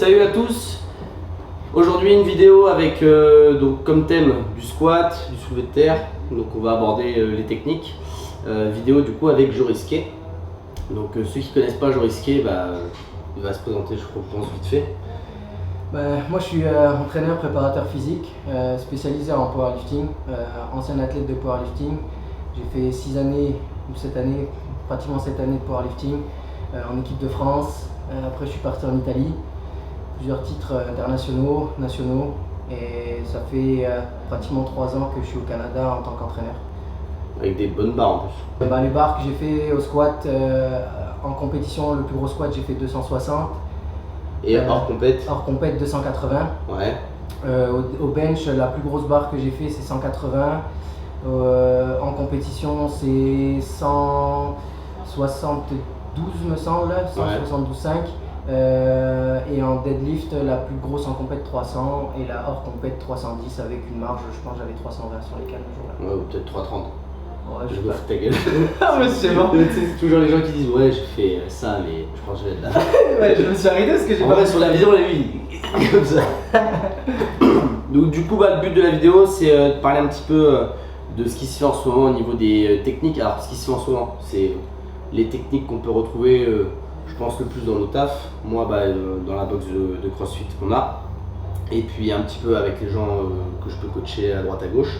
Salut à tous. Aujourd'hui une vidéo avec donc comme thème du squat, du soulevé de terre. Donc on va aborder les techniques. Vidéo du coup avec Jorisquet. Donc ceux qui connaissent pas Jorisquet, il va se présenter, je pense vite fait. Moi je suis entraîneur préparateur physique, spécialisé en powerlifting, ancien athlète de powerlifting. J'ai fait 6 années, ou 7 années, pratiquement 7 années de powerlifting en équipe de France. Après je suis parti en Italie, plusieurs titres internationaux, nationaux, et ça fait pratiquement 3 ans que je suis au Canada en tant qu'entraîneur. Avec des bonnes barres en plus. Les barres que j'ai fait au squat, en compétition, le plus gros squat j'ai fait 260. Et hors compète? Hors compète 280. Ouais. Au bench, la plus grosse barre que j'ai fait c'est 180. En compétition c'est 172 me semble, 172,5. Et en deadlift, la plus grosse en compète 300 et la hors compète 310 avec une marge, je pense j'avais 320 sur les cannes ce jour-là. Ouais, ou peut-être 330. Ouais, je me fous de ta gueule. Ah mais c'est bon. C'est toujours les gens qui disent ouais j'ai fait ça mais je pense que je vais être là. Ouais, je me suis arrêté parce que j'ai En pas vrai sur la vidéo on l'a vu comme ça. Donc du coup le but de la vidéo c'est de parler un petit peu de ce qui se fait en ce moment au niveau des techniques. Alors ce qui se fait en ce moment c'est les techniques qu'on peut retrouver je pense le plus dans nos tafs. Moi dans la box de CrossFit qu'on a. Et puis un petit peu avec les gens que je peux coacher à droite à gauche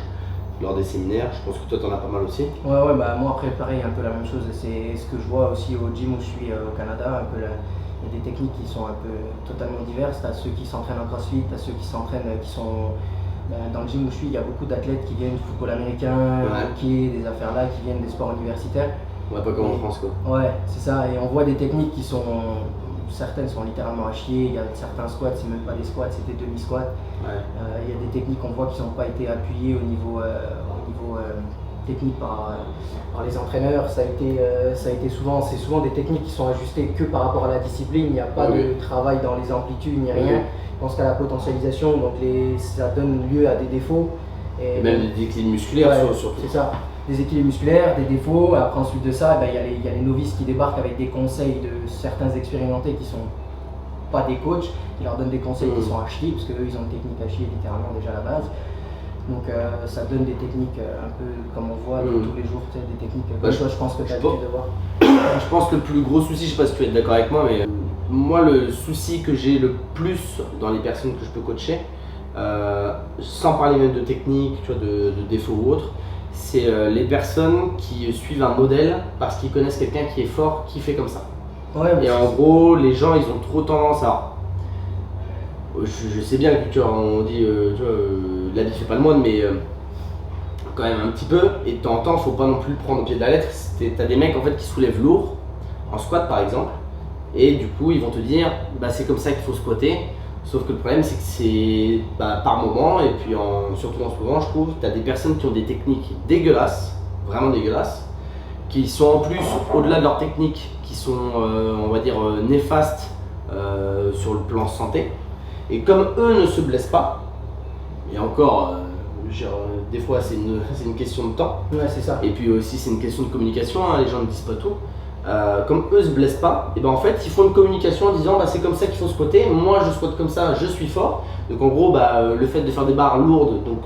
lors des séminaires. Je pense que toi t'en as pas mal aussi. Ouais, moi après pareil, un peu la même chose, c'est ce que je vois aussi au gym où je suis au Canada, un peu il y a des techniques qui sont un peu totalement diverses. T'as ceux qui s'entraînent en CrossFit, t'as ceux qui s'entraînent, qui sont dans le gym où je suis, il y a beaucoup d'athlètes qui viennent du football américain, hockey, des affaires là, qui viennent des sports universitaires. Ouais, pas comme en France quoi. Ouais, c'est ça, et on voit des techniques qui sont, certaines sont littéralement à chier. Il y a certains squats, c'est même pas des squats, c'est des demi-squats. Ouais. Il y a des techniques qu'on voit qui n'ont pas été appuyées au niveau technique par les entraîneurs. Ça a été souvent, c'est souvent des techniques qui sont ajustées que par rapport à la discipline. Il n'y a pas de travail dans les amplitudes ni rien. Je pense qu'à la potentialisation, donc ça donne lieu à des défauts. Et même des déséquilibres musculaires surtout. C'est ça. Des équilibres musculaires, des défauts. Après, ensuite de ça, il y a les novices qui débarquent avec des conseils de certains expérimentés qui sont pas des coachs, qui leur donnent des conseils qui sont à chier, parce qu'eux ils ont une technique à chier littéralement déjà à la base. Donc ça donne des techniques un peu comme on voit tous les jours, tu sais, des techniques comme toi, je pense que tu as l'habitude de voir. Je pense que le plus gros souci, je sais pas si tu es d'accord avec moi, mais moi le souci que j'ai le plus dans les personnes que je peux coacher, sans parler même de technique, tu vois, de défauts ou autre, c'est les personnes qui suivent un modèle parce qu'ils connaissent quelqu'un qui est fort, qui fait comme ça. Ouais, et en gros, les gens ils ont trop tendance à. Je sais bien que tu vois, on dit l'habit fait pas le moine, mais quand même un petit peu. Et de temps en temps, faut pas non plus le prendre au pied de la lettre. T'as des mecs en fait qui soulèvent lourd, en squat par exemple, et du coup ils vont te dire c'est comme ça qu'il faut squatter. Sauf que le problème c'est que c'est par moment, et puis surtout en ce moment je trouve, tu as des personnes qui ont des techniques dégueulasses, vraiment dégueulasses, qui sont en plus au-delà de leur technique, qui sont on va dire néfastes sur le plan santé. Et comme eux ne se blessent pas, et encore des fois c'est une question de temps, c'est ça. Et puis aussi c'est une question de communication, les gens ne disent pas tout. Comme eux se blessent pas, et en fait ils font une communication en disant c'est comme ça qu'il faut squatter, moi je squatte comme ça, je suis fort. Donc en gros le fait de faire des barres lourdes donc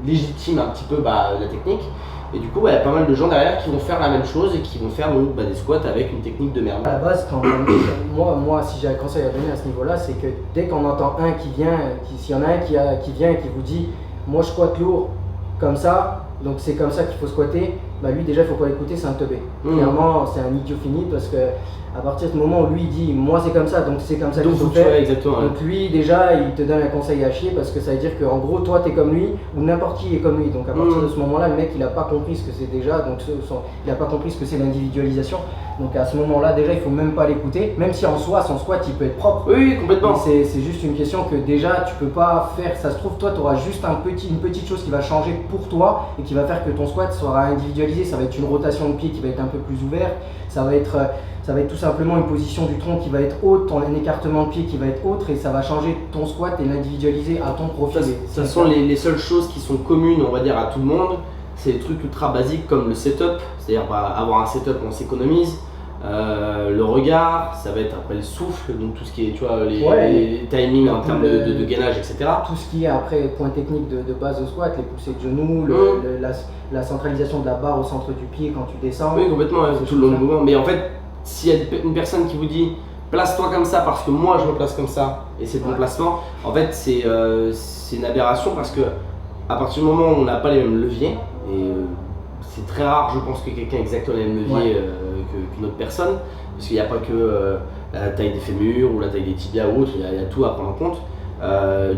légitime un petit peu la technique, et du coup il y a pas mal de gens derrière qui vont faire la même chose et qui vont faire des squats avec une technique de merde. À la base, moi si j'ai un conseil à donner à ce niveau là, c'est que dès qu'on entend un qui vient, s'il y en a un qui vient et qui vous dit moi je squatte lourd comme ça, donc c'est comme ça qu'il faut squatter, lui déjà il faut pas l'écouter, c'est un teubé. Clairement c'est un idiot fini, parce que à partir du moment où lui il dit moi c'est comme ça donc c'est comme ça qu'il faut faire, donc lui déjà il te donne un conseil à chier, parce que ça veut dire qu'en gros toi t'es comme lui ou n'importe qui est comme lui. Donc à partir de ce moment là le mec il a pas compris ce que c'est déjà, donc il a pas compris ce que c'est l'individualisation. Donc à ce moment là déjà il faut même pas l'écouter, même si en soi son squat il peut être propre. Oui complètement. C'est juste une question que déjà tu peux pas faire, ça se trouve toi tu auras juste une petite chose qui va changer pour toi et qui va faire que ton squat sera individualisé. Ça va être une rotation de pied qui va être un peu plus ouverte, ça va être tout simplement une position du tronc qui va être haute, un écartement de pied qui va être autre, et ça va changer ton squat et l'individualiser à ton profil. De toute façon les seules choses qui sont communes on va dire à tout le monde, c'est des trucs ultra basiques comme le setup, c'est-à-dire avoir un setup on s'économise, Le regard, ça va être après le souffle, donc tout ce qui est, tu vois, Ouais, les timings en termes de gainage, etc. Tout ce qui est après point technique de base au squat, les poussées de genoux, la centralisation de la barre au centre du pied quand tu descends. Oui, complètement, ouais, tout le long du mouvement. Mais en fait, s'il y a une personne qui vous dit place-toi comme ça parce que moi je me place comme ça et c'est ton placement, en fait c'est une aberration parce que à partir du moment où on n'a pas les mêmes leviers, et c'est très rare je pense que quelqu'un ait exactement les mêmes leviers qu'une autre personne, parce qu'il n'y a pas que la taille des fémurs ou la taille des tibias ou autre, il y a tout à prendre en compte.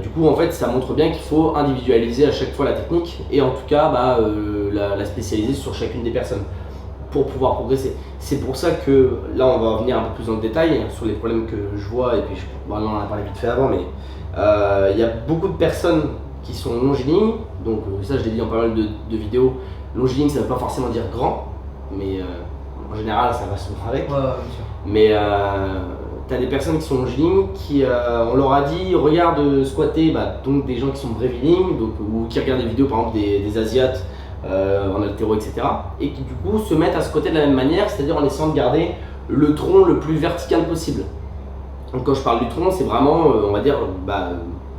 Du coup en fait ça montre bien qu'il faut individualiser à chaque fois la technique et en tout cas la spécialiser sur chacune des personnes pour pouvoir progresser. C'est pour ça que là on va revenir un peu plus dans le détail sur les problèmes que je vois et puis là on en a parlé vite fait avant, mais il y a beaucoup de personnes qui sont longilignes, donc ça je l'ai dit dans pas mal de vidéos, longiligne ça ne veut pas forcément dire grand, mais en général ça va souvent avec. Ouais, bien sûr. Mais tu as des personnes qui sont longilignes qui, on leur a dit regarde squatter, donc des gens qui sont brévilignes, donc, ou qui regardent des vidéos par exemple des Asiates en haltéro, etc. Et qui du coup se mettent à squatter de la même manière, c'est-à-dire en essayant de garder le tronc le plus vertical possible. Donc quand je parle du tronc, c'est vraiment, on va dire,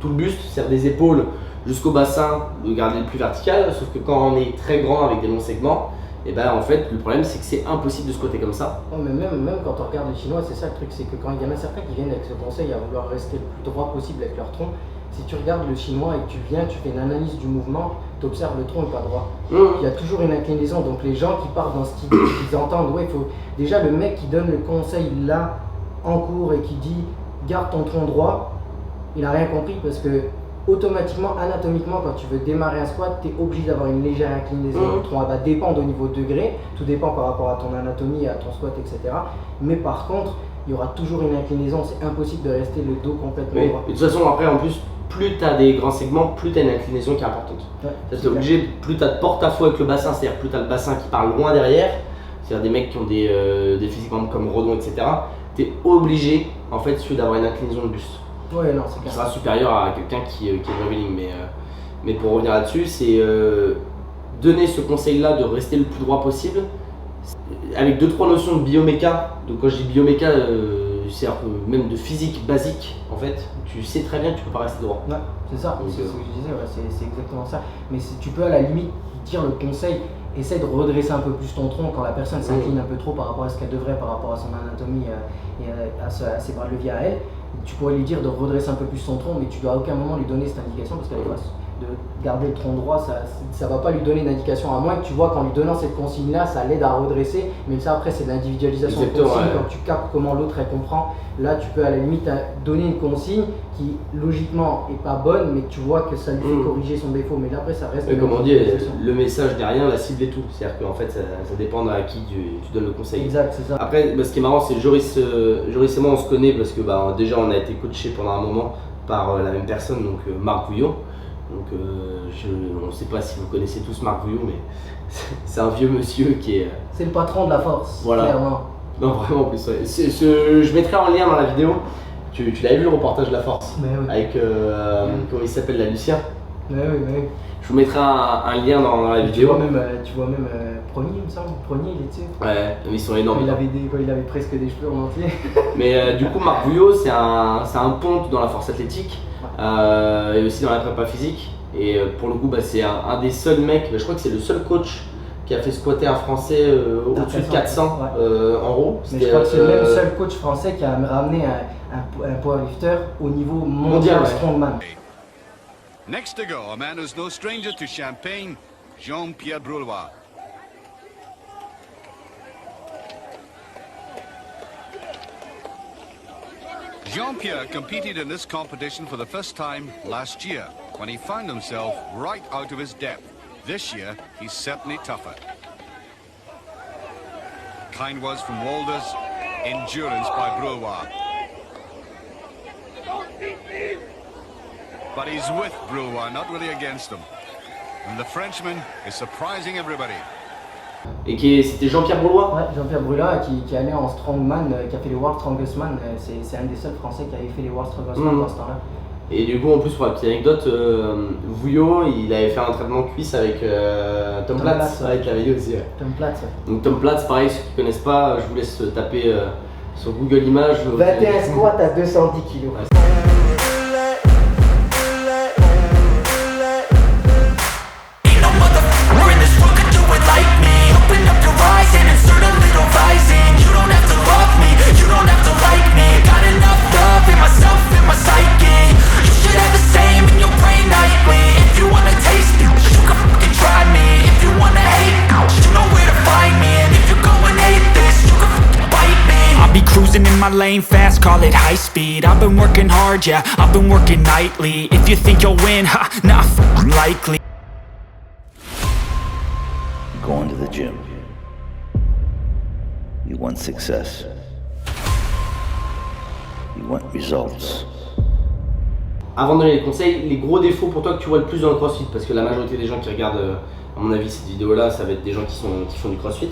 tout le buste, c'est-à-dire des épaules jusqu'au bassin, de garder le plus vertical, sauf que quand on est très grand avec des longs segments, et en fait le problème c'est que c'est impossible de squatter comme ça. Oh, mais même quand on regarde les Chinois, c'est ça le truc, c'est que quand il y en a certains qui viennent avec ce conseil à vouloir rester le plus droit possible avec leur tronc, si tu regardes le Chinois et que tu viens, tu fais une analyse du mouvement, tu observes le tronc n'est pas droit. Il y a toujours une inclinaison, donc les gens qui partent dans cette idée, ils entendent, ouais, il faut déjà le mec qui donne le conseil là en cours et qui dit garde ton tronc droit, il a rien compris parce que automatiquement, anatomiquement, quand tu veux démarrer un squat, tu es obligé d'avoir une légère inclinaison du tronc. Elle va dépendre au niveau de degré, tout dépend par rapport à ton anatomie, à ton squat, etc. Mais par contre, il y aura toujours une inclinaison, c'est impossible de rester le dos complètement droit. Et de toute façon, après, en plus, plus tu as des grands segments, plus tu as une inclinaison qui est importante. Ouais, tu es obligé, plus tu as de porte-à-faux avec le bassin, c'est-à-dire plus tu as le bassin qui part loin derrière, c'est-à-dire des mecs qui ont des physiques comme Rodon, etc. Tu es obligé, en fait, d'avoir une inclinaison de buste. Ouais, non, c'est clair. Qui sera supérieur à quelqu'un qui est revealing. Mais pour revenir là-dessus, c'est donner ce conseil-là de rester le plus droit possible avec 2-3 notions de bioméca. Donc quand je dis bioméca, c'est-à-dire même de physique basique, en fait, tu sais très bien que tu peux pas rester droit. Ouais, c'est ça, c'est ce que je disais, c'est exactement ça. Mais tu peux à la limite dire le conseil, essaie de redresser un peu plus ton tronc quand la personne s'incline un peu trop par rapport à ce qu'elle devrait, par rapport à son anatomie et à ses bras de levier à elle. Tu pourrais lui dire de redresser un peu plus son tronc, mais tu dois à aucun moment lui donner cette indication parce qu'elle doit de garder le tronc droit, ça va pas lui donner une indication, à moins que tu vois qu'en lui donnant cette consigne là ça l'aide à redresser, mais ça après c'est de l'individualisation de consigne. Quand tu captes comment l'autre elle comprend, là tu peux à la limite donner une consigne qui logiquement est pas bonne, mais que tu vois que ça lui fait corriger son défaut, mais là après ça reste comme on dit, le message derrière, la cible et tout, c'est-à-dire qu'en fait ça dépend à qui tu donnes le conseil. Exact, c'est ça. Après ce qui est marrant, c'est que Joris et moi on se connaît parce que déjà on a été coaché pendant un moment par la même personne, donc Marc Gouillot. Donc on ne sait pas si vous connaissez tous Marc Gouillot, mais c'est un vieux monsieur qui est... C'est le patron de la force, voilà. Clairement. Non, vraiment, en plus, ouais. Je mettrai en lien dans la vidéo. Tu l'avais vu le reportage de la force oui. Avec, comment il s'appelle, la Lucien. Oui. Je vous mettrai un lien dans la vidéo. Tu vois même Prony, il me semble. Prony, il est dessus. Ouais, mais ils sont énormes. Il avait presque des cheveux en entier. Mais du coup, Marc Gouillot, c'est un ponte dans la force athlétique et aussi dans la prépa physique. Et pour le coup, c'est un des seuls mecs, je crois que c'est le seul coach qui a fait squatter un Français au-dessus de 400 en row. Mais je crois que c'est le même seul coach français qui a ramené un powerlifter au niveau mondial strongman. Next to go, a man who's no stranger to champagne, Jean-Pierre Broulois. Jean-Pierre competed in this competition for the first time last year, when he found himself right out of his depth. This year, he's certainly tougher. Kind words from Walders, endurance by Broulois. But he's with Broulois, not really against him. And the Frenchman is surprising everybody. Et c'était Jean-Pierre Broulois. Ouais, Jean-Pierre Broulois qui est allé en strongman, qui a fait les World Strongest Man. C'est un des seuls Français qui avait fait les World Strongest Man dans ce temps-là. Et du coup, en plus, pour la petite anecdote, Vouillot, il avait fait un entraînement cuisse avec Tom Platz. Ouais. Il l'avait dit aussi. Ouais. Tom Platz. Ouais. Donc Tom Platz, pareil, ceux qui ne connaissent pas, je vous laisse taper sur Google Images. 21 squats à 210 kg. Ouais. Cruising in my lane fast, call it high speed. I've been working hard, yeah, I've been working nightly. If you think you'll win, ha, not likely. Going to the gym. You want success. You want results. Avant de donner les conseils, les gros défauts pour toi que tu vois le plus dans le CrossFit, parce que la majorité des gens qui regardent, à mon avis, cette vidéo-là, ça va être des gens qui font du CrossFit.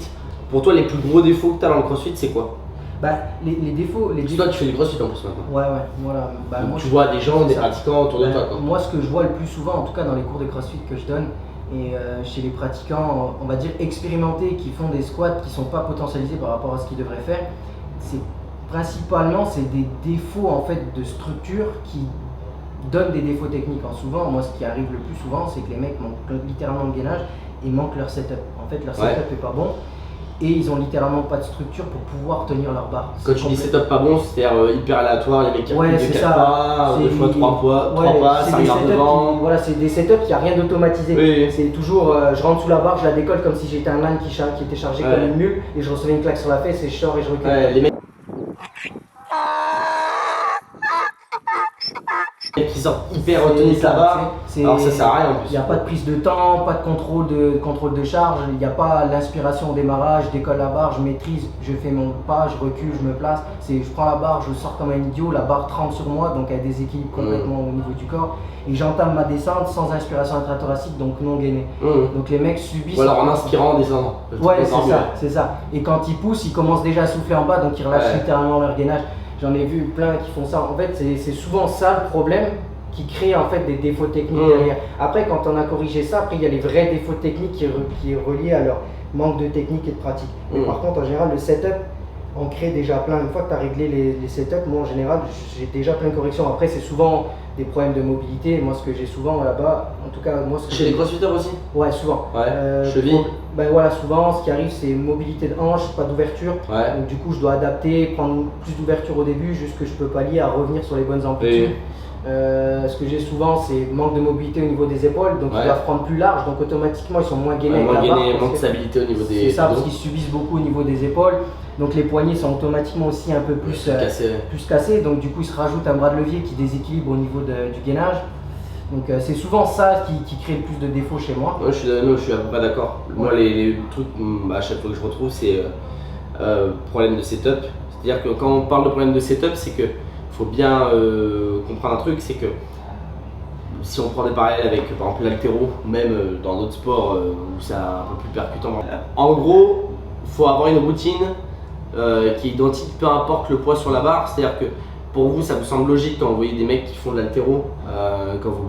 Pour toi, les plus gros défauts que tu as dans le CrossFit, c'est quoi? Bah, les défauts. Parce que toi, tu fais du CrossFit en plus maintenant. Ouais, voilà. Bah, Donc, moi, tu vois des gens, des ça. pratiquants autour de Bah, toi, quoi. Moi, ce que je vois le plus souvent, en tout cas dans les cours de CrossFit que je donne, et chez les pratiquants, on va dire expérimentés, qui font des squats qui ne sont pas potentialisés par rapport à ce qu'ils devraient faire, c'est principalement des défauts en fait de structure qui donnent des défauts techniques. Souvent, moi, ce qui arrive le plus souvent, c'est que les mecs manquent littéralement de gainage et manquent leur setup. En fait, leur setup n'est pas bon. Et ils ont littéralement pas de structure pour pouvoir tenir leur barre. Quand tu dis setup pas bon, c'est-à-dire hyper aléatoire, les mecs qui ouais, appuient de 4 pas, 2 fois 3 pas, ça regarde devant. Voilà, c'est des setups, il n'y a rien d'automatisé. Oui. C'est toujours, je rentre sous la barre, je la décolle comme si j'étais un âne qui était chargé comme une mule et je recevais une claque sur la fesse et je sors et je recule. Ouais, les mecs qui sortent hyper toniques là-bas, alors ça sert à rien en plus. Il n'y a pas de prise de temps, pas de contrôle de charge, il n'y a pas l'inspiration au démarrage, je décolle la barre, je maîtrise, je fais mon pas, je recule, je me place. Je prends la barre, je sors comme un idiot, la barre tremble sur moi, donc elle déséquilibre complètement au niveau du corps. Et j'entame ma descente sans inspiration intrathoracique, donc non gainée. Donc les mecs subissent. Ou alors en inspirant, en descendant. Ouais, c'est ça. Et quand ils poussent, ils commencent déjà à souffler en bas, donc ils relâchent littéralement leur gainage. J'en ai vu plein qui font ça. En fait, c'est souvent ça le problème qui crée en fait des défauts techniques derrière. Après, quand on a corrigé ça, après il y a les vrais défauts techniques qui est relié à leur manque de technique et de pratique. Mais par contre, en général, le setup, on crée déjà plein. Une fois que tu as réglé les setups, moi en général, j'ai déjà plein de corrections. Après, c'est souvent des problèmes de mobilité. Moi, ce que j'ai souvent là-bas, en tout cas, moi, chez les crossfitters aussi. Ouais, souvent. Cheville. Ben voilà, souvent, ce qui arrive, c'est mobilité de hanche, pas d'ouverture. Donc du coup, je dois adapter, prendre plus d'ouverture au début, juste que je peux pallier à revenir sur les bonnes amplitudes. Ce que j'ai souvent, c'est manque de mobilité au niveau des épaules, donc ils doivent prendre plus large, donc automatiquement ils sont moins gainés avec la barre. Manque de stabilité au niveau des. C'est ça, parce qu'ils subissent beaucoup au niveau des épaules, donc les poignets sont automatiquement aussi un peu plus cassés, donc du coup ils se rajoutent un bras de levier qui déséquilibre au niveau du gainage. Donc c'est souvent ça qui crée le plus de défauts chez moi. Je suis à peu près d'accord. Moi les trucs à chaque fois que je retrouve, c'est problème de setup. C'est-à-dire que quand on parle de problème de setup, c'est que faut bien comprendre un truc, c'est que si on prend des parallèles avec par exemple l'haltéro ou même dans d'autres sports où c'est un peu plus percutant, en gros il faut avoir une routine qui est identique peu importe le poids sur la barre. C'est-à-dire que pour vous ça vous semble logique quand vous voyez des mecs qui font de l'haltéro,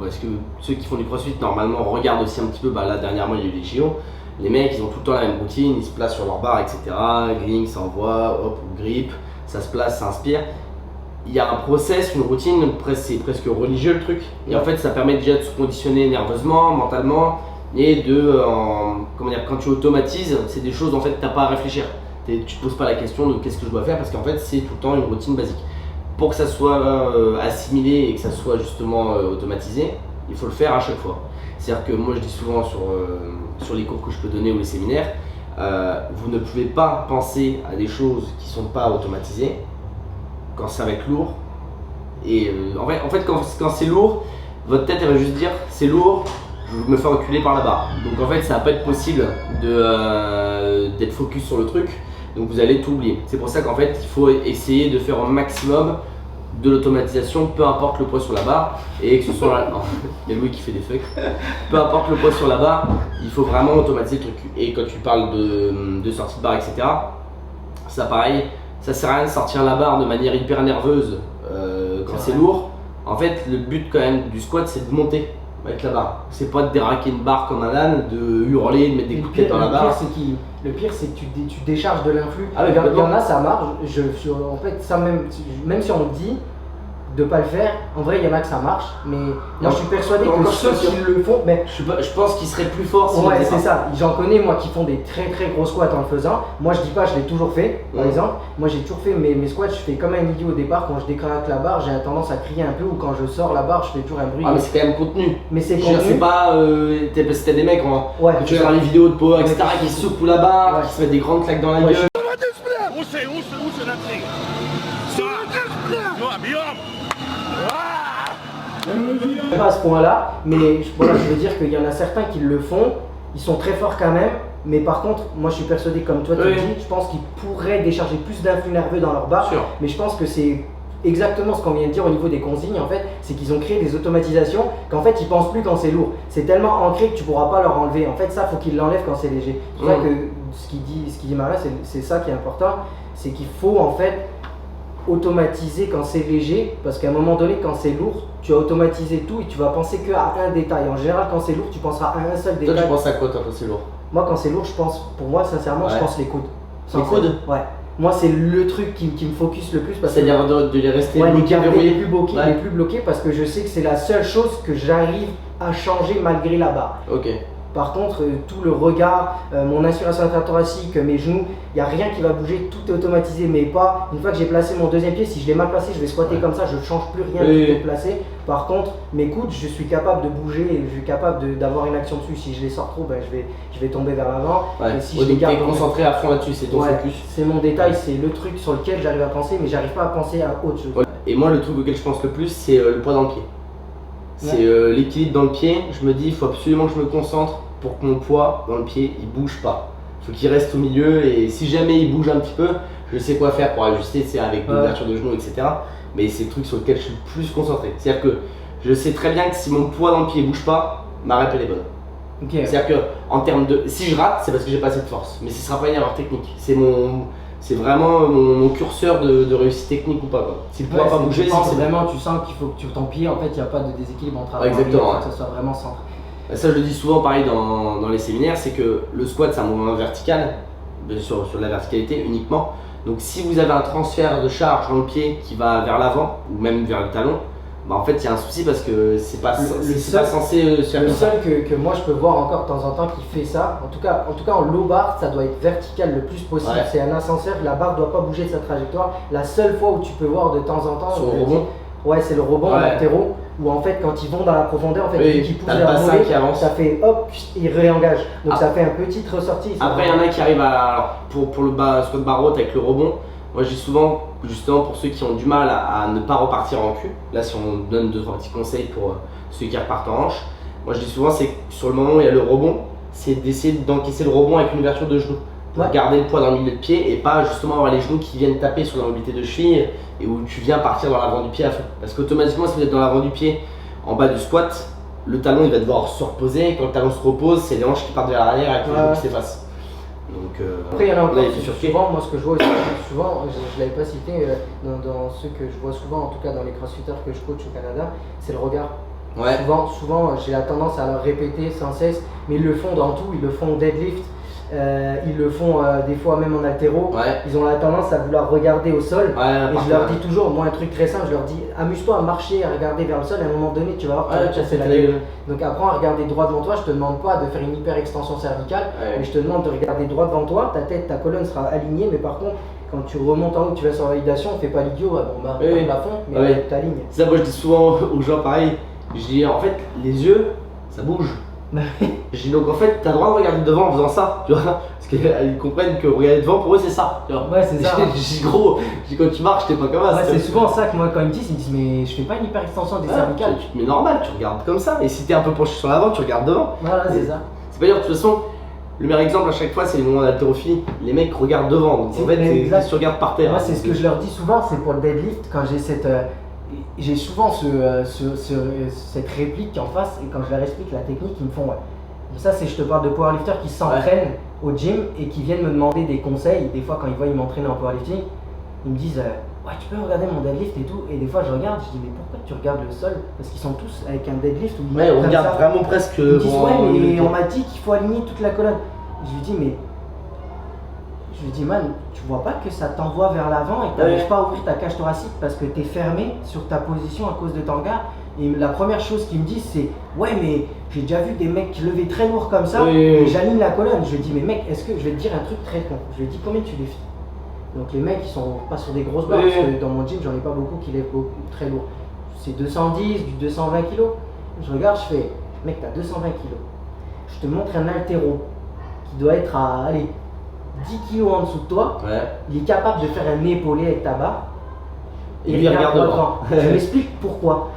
parce que ceux qui font du crossfit normalement regardent aussi un petit peu, là dernièrement il y a eu les JO, les mecs ils ont tout le temps la même routine, ils se placent sur leur barre etc, gling, ça envoie, hop, grip, ça se place, ça inspire. Il y a un process, une routine, c'est presque religieux le truc. Et en fait, ça permet déjà de se conditionner nerveusement, mentalement, et quand tu automatises, c'est des choses en fait que tu n'as pas à réfléchir. Tu te poses pas la question de qu'est-ce que je dois faire, parce qu'en fait, c'est tout le temps une routine basique. Pour que ça soit assimilé et que ça soit justement automatisé, il faut le faire à chaque fois. C'est-à-dire que moi, je dis souvent sur les cours que je peux donner ou les séminaires, vous ne pouvez pas penser à des choses qui ne sont pas automatisées quand ça va être lourd. Et en fait quand c'est lourd, votre tête elle va juste dire c'est lourd, je me fais reculer par la barre. Donc en fait ça va pas être possible d'être focus sur le truc, donc vous allez tout oublier. C'est pour ça qu'en fait il faut essayer de faire un maximum de l'automatisation, peu importe le poids sur la barre, et que ce soit non, il y a Louis qui fait des fucks. Peu importe le poids sur la barre, il faut vraiment automatiser le truc. Et quand tu parles de sortie de barre etc, ça pareil, ça sert à rien de sortir la barre de manière hyper nerveuse quand c'est lourd, En fait, le but quand même du squat, c'est de monter avec la barre. C'est pas de déraquer une barre comme un âne, de hurler, de mettre des coups de tête dans la barre. Le pire, c'est que tu décharges de l'influx. Ah oui, il y en complètement. a, ça marche. En fait, ça même si on me dit de pas le faire, en vrai, il y en a que ça marche. Mais moi, je suis persuadé non, que moi, ceux je suis qui le font, mais Je pense qu'il serait plus fort si ouais, c'est ça. J'en connais moi qui font des très très gros squats en le faisant. Moi, je dis pas, je l'ai toujours fait. Par Ouais. exemple, moi j'ai toujours fait mes squats. Je fais comme un idiot au départ. Quand je décraque la barre, j'ai tendance à crier un peu, ou quand je sors la barre, je fais toujours un bruit. Ah, mais c'est quand même contenu. Mais c'est Je veux dire, contenu. c'est pas. Parce que t'as des mecs, Ouais, tu regardes les vidéos de power, etc., Ouais. qui secouent la barre, Ouais. qui se mettent des grandes claques dans la Ouais, gueule. pas à ce point-là, mais voilà, je veux dire qu'il y en a certains qui le font, ils sont très forts quand même, mais par contre, moi je suis persuadé, comme toi tu Oui. le dis, je pense qu'ils pourraient décharger plus d'influx nerveux dans leur barre, Sûr. mais je pense que c'est exactement ce qu'on vient de dire au niveau des consignes, en fait, c'est qu'ils ont créé des automatisations qu'en fait ils pensent plus quand c'est lourd, c'est tellement ancré que tu pourras pas leur enlever, en fait ça faut qu'ils l'enlèvent quand c'est léger. C'est pour ça que ce qu'il dit Marin, c'est ça qui est important, c'est qu'il faut en fait automatiser quand c'est léger, parce qu'à un moment donné quand c'est lourd tu vas automatiser tout et tu vas penser qu'à un détail. En général quand c'est lourd tu penseras à un seul Toi, détail. tu penses à quoi, toi, quand c'est lourd? Moi quand c'est lourd je pense, pour moi sincèrement je Ouais. pense les coudes. Les coudes? Ouais. Moi c'est le truc qui me focus le plus parce que C'est-à-dire de les rester ouais, les bloqués, garder verrouillés? les plus bloqués, Ouais. les plus bloqués, parce que je sais que c'est la seule chose que j'arrive à changer malgré la barre. Ok. Par contre, tout le regard, mon inspiration intrathoracique, mes genoux, il n'y a rien qui va bouger, tout est automatisé. Mais pas, une fois que j'ai placé mon deuxième pied, si je l'ai mal placé, je vais squatter Ouais. comme ça, je ne change plus rien, Oui. tout est placé. Par contre, mes coudes, je suis capable de bouger, et je suis capable d'avoir une action dessus. Si je les sors trop, ben, je vais tomber vers l'avant. Ouais. Et si Ouais, je les donc garde t'es concentré à fond là-dessus, c'est ton ouais, focus. c'est mon détail, c'est le truc sur lequel j'arrive à penser, mais j'arrive pas à penser à autre chose. Ouais. Et moi, le truc auquel je pense le plus, c'est le poids dans le pied. C'est l'équilibre dans le pied. Je me dis, il faut absolument que je me concentre pour que mon poids dans le pied, il bouge pas. Il faut qu'il reste au milieu, et si jamais il bouge un petit peu, je sais quoi faire pour ajuster, c'est avec l'ouverture de genoux, etc. Mais c'est le truc sur lequel je suis le plus concentré. C'est-à-dire que je sais très bien que si mon poids dans le pied bouge pas, ma rep elle est bonne. Ok. C'est-à-dire que en termes de, si je rate, c'est parce que j'ai pas assez de force. Mais ce sera pas une erreur technique. C'est vraiment mon curseur de réussite technique ou pas, quoi. Si le poids n'a pas bougé, tu c'est penses que c'est vraiment, tu sens qu'il faut que ton pied, en fait, il n'y a pas de déséquilibre entre avant et exactement, arrière, il faut que ça soit vraiment centré. Ça, je le dis souvent pareil dans les séminaires, c'est que le squat, c'est un mouvement vertical, sur la verticalité uniquement. Donc si vous avez un transfert de charge dans le pied qui va vers l'avant, ou même vers le talon, bah en fait il y a un souci parce que c'est pas, c'est pas censé se faire Le comme ça. seul que moi je peux voir encore de temps en temps qui fait ça, en tout cas en low bar, ça doit être vertical le plus possible. Ouais. C'est un ascenseur, la barre doit pas bouger de sa trajectoire. La seule fois où tu peux voir de temps en temps, Sur le je te rebond. dis, ouais, c'est le rebond Ouais. latéraux, où en fait quand ils vont dans la profondeur, en fait Oui, vu qu'ils poussent t'as le vers le bassin mollet, qui avance. ça fait hop, ils réengagent. Donc Ah. ça fait un petit ressorti. Après il y en a qui arrivent à, alors, pour le squat bar haute avec le rebond, moi je dis souvent, justement pour ceux qui ont du mal à ne pas repartir en cul, là si on donne 2-3 petits conseils pour ceux qui repartent en hanche, moi je dis souvent c'est que sur le moment où il y a le rebond, c'est d'essayer d'encaisser le rebond avec une ouverture de genou. Pour Ouais. garder le poids dans le milieu de pied et pas justement avoir les genoux qui viennent taper sur la mobilité de cheville et où tu viens partir dans l'avant du pied à fond. Parce qu'automatiquement si vous êtes dans l'avant du pied en bas du squat, le talon il va devoir se reposer, et quand le talon se repose, c'est les hanches qui partent vers l'arrière avec les Ouais. genoux qui s'effacent. Donc Après, il y en a encore, là, il est sur pied. souvent, moi ce que je vois aussi, souvent, je ne l'avais pas cité, dans ceux que je vois souvent, en tout cas dans les crossfitters que je coach au Canada, c'est le regard. Ouais. Souvent j'ai la tendance à leur répéter sans cesse, mais ils le font dans tout, ils le font au deadlift, ils le font des fois même en haltéro. Ouais. Ils ont la tendance à vouloir regarder au sol. Ouais, Et je leur dis toujours, moi un truc très simple, je leur dis amuse-toi à marcher, à regarder vers le sol, et à un moment donné tu vas voir que tu vas te casser la gueule. Donc apprends à regarder droit devant toi, je te demande pas de faire une hyper extension cervicale, Ouais. mais je te demande de regarder droit devant toi, ta tête, ta colonne sera alignée, mais par contre quand tu remontes en haut, tu vas sur la validation, fais pas l'idiot, bon bah Oui. pas le plafond, mais Oui. ta ligne. Ça, moi je dis souvent aux gens pareil, je dis en fait les yeux ça bouge. Je dis donc en fait t'as le droit de regarder devant en faisant ça, tu vois, parce qu'ils comprennent que regarder devant pour eux c'est ça, tu vois. Ouais, c'est ça. Je dis gros, je dis quand tu marches t'es pas comme ça. Ouais, c'est souvent ça que moi quand ils me disent, mais je fais pas une hyper extension des cervicales. Tu te mets normal, tu regardes comme ça, et si t'es un peu penché sur l'avant, tu regardes devant. Voilà, c'est ça. C'est pas dire de toute façon, le meilleur exemple à chaque fois c'est les moments d'haltérophilie, les mecs regardent devant, donc en fait exact. tu regardes par terre. Moi, c'est ce que je leur dis souvent, c'est pour le deadlift, quand j'ai j'ai souvent cette réplique en face, et quand je leur explique la technique, ils me font ouais. Ça, c'est je te parle de powerlifters qui s'entraînent au gym et qui viennent me demander des conseils. Des fois, quand ils voient ils m'entraîner en powerlifting, ils me disent ouais, tu peux regarder mon deadlift et tout. Et des fois, je regarde, je dis, mais pourquoi tu regardes le sol? Parce qu'ils sont tous avec un deadlift où ils Ouais, on comme regarde ça. vraiment presque. Ils me disent, bon, ouais, mais on m'a dit qu'il faut aligner toute la colonne. Je lui dis, mais. Je lui dis, man, tu vois pas que ça t'envoie vers l'avant et que tu n'arrives pas à ouvrir ta cage thoracique parce que tu es fermé sur ta position à cause de ton regard. Et la première chose qu'ils me disent, c'est ouais, mais j'ai déjà vu des mecs qui levaient très lourd comme ça et j'aligne la colonne. Je lui dis, mais mec, est-ce que je vais te dire un truc très con? Je lui dis, combien tu lèves? Donc les mecs, ils sont pas sur des grosses barres parce que dans mon gym, j'en ai pas beaucoup qui lèvent beaucoup, très lourd. C'est 210, du 220 kg. Je regarde, je fais, mec, t'as 220 kg. Je te montre un haltéro qui doit être à, allez, 10 kg en dessous de toi. Il est capable de faire un épaulé avec ta barre. Et lui, il regarde devant. Je m'explique pourquoi.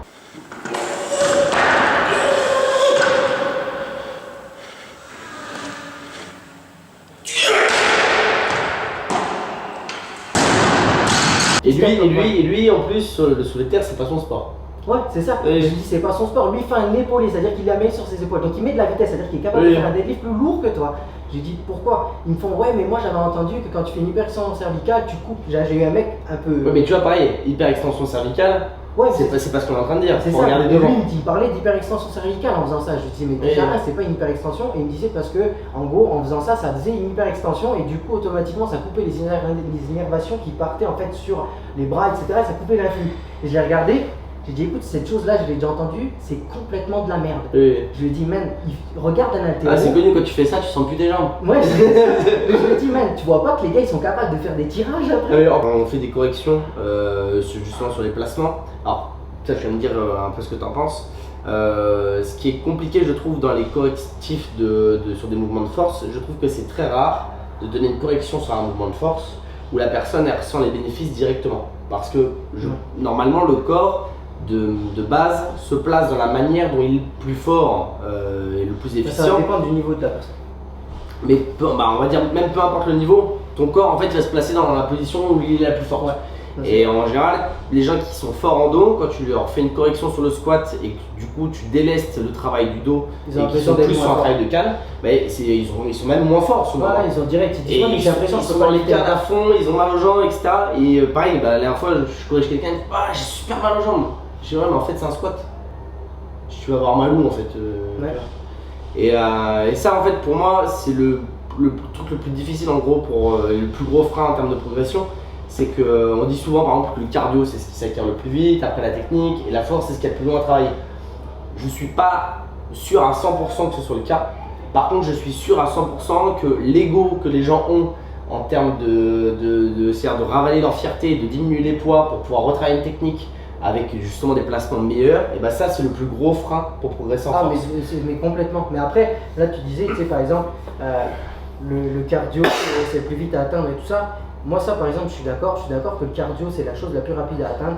Et lui, en plus, sur les terres, c'est pas son sport. Ouais, c'est ça. Je dis, c'est pas son sport. Lui, il fait un épaulé, c'est-à-dire qu'il la met sur ses épaules. Donc, il met de la vitesse, c'est-à-dire qu'il est capable de faire un deadlift plus lourd que toi. J'ai dit, pourquoi? Ils me font, ouais, mais moi, j'avais entendu que quand tu fais une hyperextension cervicale, tu coupes. J'ai eu un mec un peu. Ouais, mais tu vois, pareil, hyperextension cervicale, ouais, c'est pas ce qu'on est en train de dire. C'est faut ça. regarder Et devant. lui, il parlait d'hyperextension cervicale en faisant ça. Je lui disais, mais déjà, c'est pas une hyperextension. Et il me disait, parce que, en gros, en faisant ça, ça faisait une hyperextension. Et du coup, automatiquement, ça coupait les innervations qui partaient en fait sur les bras, etc. Et ça coupait l'infini. Et je l'ai regardé. J'ai dit, écoute, cette chose-là, je l'ai déjà entendue, c'est complètement de la merde. Je lui ai dit, man, regarde un haltéro. Ah, c'est connu, quand tu fais ça, tu sens plus tes jambes. Ouais, je lui ai dit, man, tu vois pas que les gars, ils sont capables de faire des tirages après? On fait des corrections, justement sur les placements. Alors, ça, tu vas me dire un peu ce que tu en penses. Ce qui est compliqué, je trouve, dans les correctifs sur des mouvements de force, je trouve que c'est très rare de donner une correction sur un mouvement de force où la personne, elle ressent les bénéfices directement. Parce que, normalement, le corps, de base, se place dans la manière dont il est le plus fort et le plus efficient. Ça dépend du niveau de la personne. Mais on va dire, même peu importe le niveau, ton corps en fait va se placer dans la position où il est la plus forte. Et en général, les gens qui sont forts en dos, quand tu leur fais une correction sur le squat et que du coup tu délestes le travail du dos et qu'ils sont plus sur un travail de canne, ils sont même moins forts souvent. Ouais, ils ont direct, ils disent, et j'ai l'impression ils sont dans les cannes à fond, ils ont mal aux jambes, etc. Et pareil, la dernière fois je corrige quelqu'un, il dit, ah, j'ai super mal aux jambes. Je dis, ouais, mais en fait c'est un squat. Tu vas avoir mal où en fait. Et ça en fait pour moi c'est le truc le plus difficile en gros le plus gros frein en termes de progression. C'est qu'on dit souvent par exemple que le cardio c'est ce qui s'acquiert le plus vite, après la technique, et la force c'est ce qu'il y a le plus long à travailler. Je suis pas sûr à 100% que ce soit le cas. Par contre je suis sûr à 100% que l'ego que les gens ont en termes de ravaler leur fierté, de diminuer les poids pour pouvoir retravailler une technique avec justement des placements meilleurs, et ça c'est le plus gros frein pour progresser en force. Mais complètement. Mais après, là tu disais, tu sais par exemple, le cardio c'est plus vite à atteindre et tout ça. Moi ça par exemple je suis d'accord que le cardio c'est la chose la plus rapide à atteindre.